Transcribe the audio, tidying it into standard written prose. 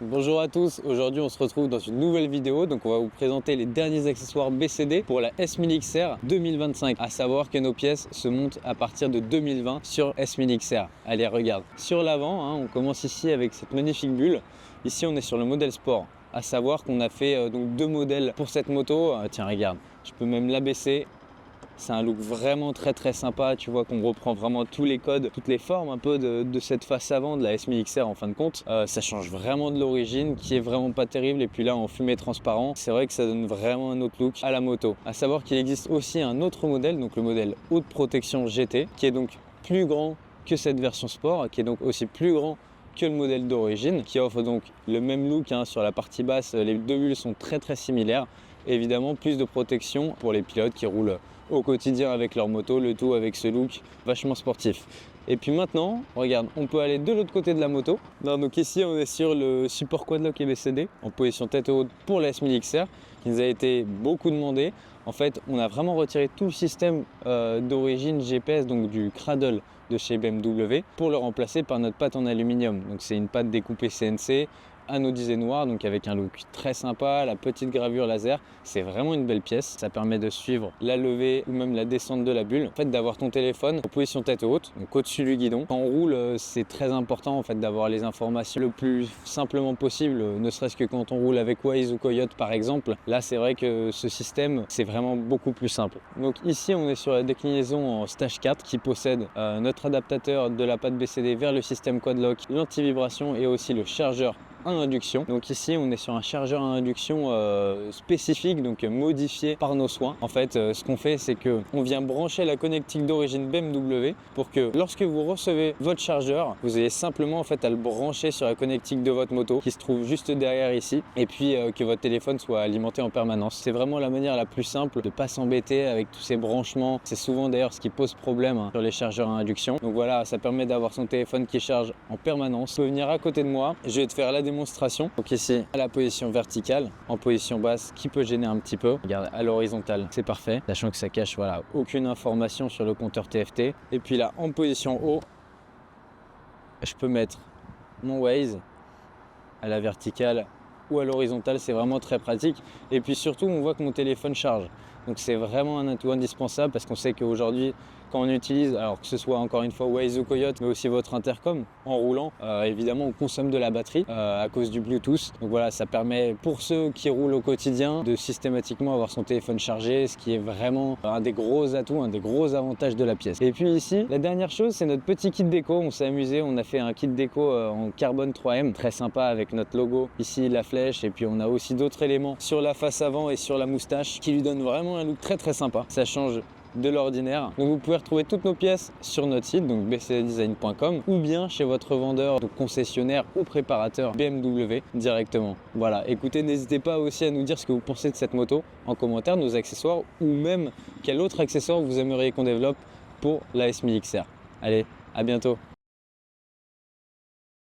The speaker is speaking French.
Bonjour à tous, aujourd'hui on se retrouve dans une nouvelle vidéo. Donc on va vous présenter les derniers accessoires BCD pour la S1000 XR 2025. À savoir que nos pièces se montent à partir de 2020 sur S1000 XR. Allez, regarde. Sur l'avant, on commence ici avec cette magnifique bulle. Ici on est sur le modèle sport. À savoir qu'on a fait donc deux modèles pour cette moto. Tiens, regarde, je peux même l'abaisser. C'est un look vraiment très sympa, tu vois qu'on reprend vraiment tous les codes, toutes les formes un peu de cette face avant de la S1000 XR en fin de compte. Ça change vraiment de l'origine qui est vraiment pas terrible, et puis là en fumée transparent, c'est vrai que ça donne vraiment un autre look à la moto. À savoir qu'il existe aussi un autre modèle, donc le modèle haute protection GT, qui est donc plus grand que cette version sport, qui est donc aussi plus grand que le modèle d'origine, qui offre donc le même look sur la partie basse. Les deux bulles sont très similaires. Évidemment, plus de protection pour les pilotes qui roulent au quotidien avec leur moto, le tout avec ce look vachement sportif. Et puis maintenant, regarde, on peut aller de l'autre côté de la moto. Donc ici, on est sur le support quadlock et BCD en position tête haute pour la S1000 XR, qui nous a été beaucoup demandé. En fait, on a vraiment retiré tout le système d'origine GPS, donc du cradle de chez BMW, pour le remplacer par notre patte en aluminium. Donc c'est une patte découpée CNC, anodisé noir, donc avec un look très sympa, la petite gravure laser. C'est vraiment une belle pièce. Ça permet de suivre la levée ou même la descente de la bulle. En fait, d'avoir ton téléphone en position tête haute, donc au-dessus du guidon. Quand on roule, c'est très important en fait d'avoir les informations le plus simplement possible, ne serait-ce que quand on roule avec Waze ou Coyote par exemple. Là, c'est vrai que ce système, c'est vraiment beaucoup plus simple. Donc ici, on est sur la déclinaison en stage 4 qui possède notre adaptateur de la patte BCD vers le système quadlock, l'anti-vibration et aussi le chargeur à induction. Donc ici on est sur un chargeur à induction spécifique, donc modifié par nos soins. En fait ce qu'on fait, c'est que on vient brancher la connectique d'origine BMW pour que lorsque vous recevez votre chargeur, vous ayez simplement en fait à le brancher sur la connectique de votre moto qui se trouve juste derrière ici, et puis que votre téléphone soit alimenté en permanence. C'est vraiment la manière la plus simple de pas s'embêter avec tous ces branchements. C'est souvent d'ailleurs ce qui pose problème sur les chargeurs à induction. Donc voilà, ça permet d'avoir son téléphone qui charge en permanence. Tu peux venir à côté de moi, je vais te faire la démonstration. Donc ici à la position verticale, en position basse qui peut gêner un petit peu. Regarde, à l'horizontale c'est parfait, sachant que ça cache voilà aucune information sur le compteur TFT. Et puis là en position haut, je peux mettre mon Waze à la verticale ou à l'horizontale, c'est vraiment très pratique. Et puis surtout on voit que mon téléphone charge, donc c'est vraiment un atout indispensable, parce qu'on sait qu'aujourd'hui quand on utilise, alors que ce soit encore une fois Waze ou Coyote, mais aussi votre intercom en roulant, évidemment on consomme de la batterie à cause du Bluetooth. Donc voilà, ça permet pour ceux qui roulent au quotidien de systématiquement avoir son téléphone chargé, ce qui est vraiment un des gros atouts, un des gros avantages de la pièce. Et puis ici, la dernière chose, c'est notre petit kit déco. On s'est amusé, on a fait un kit déco en carbone 3M, très sympa, avec notre logo ici, la flèche, et puis on a aussi d'autres éléments sur la face avant et sur la moustache qui lui donnent vraiment un look très sympa. Ça change de l'ordinaire. Donc vous pouvez retrouver toutes nos pièces sur notre site, donc bcddesign.com, ou bien chez votre vendeur, donc concessionnaire ou préparateur BMW directement. Voilà, écoutez, n'hésitez pas aussi à nous dire ce que vous pensez de cette moto en commentaire, nos accessoires, ou même quel autre accessoire vous aimeriez qu'on développe pour la S1000 XR. Allez, à bientôt.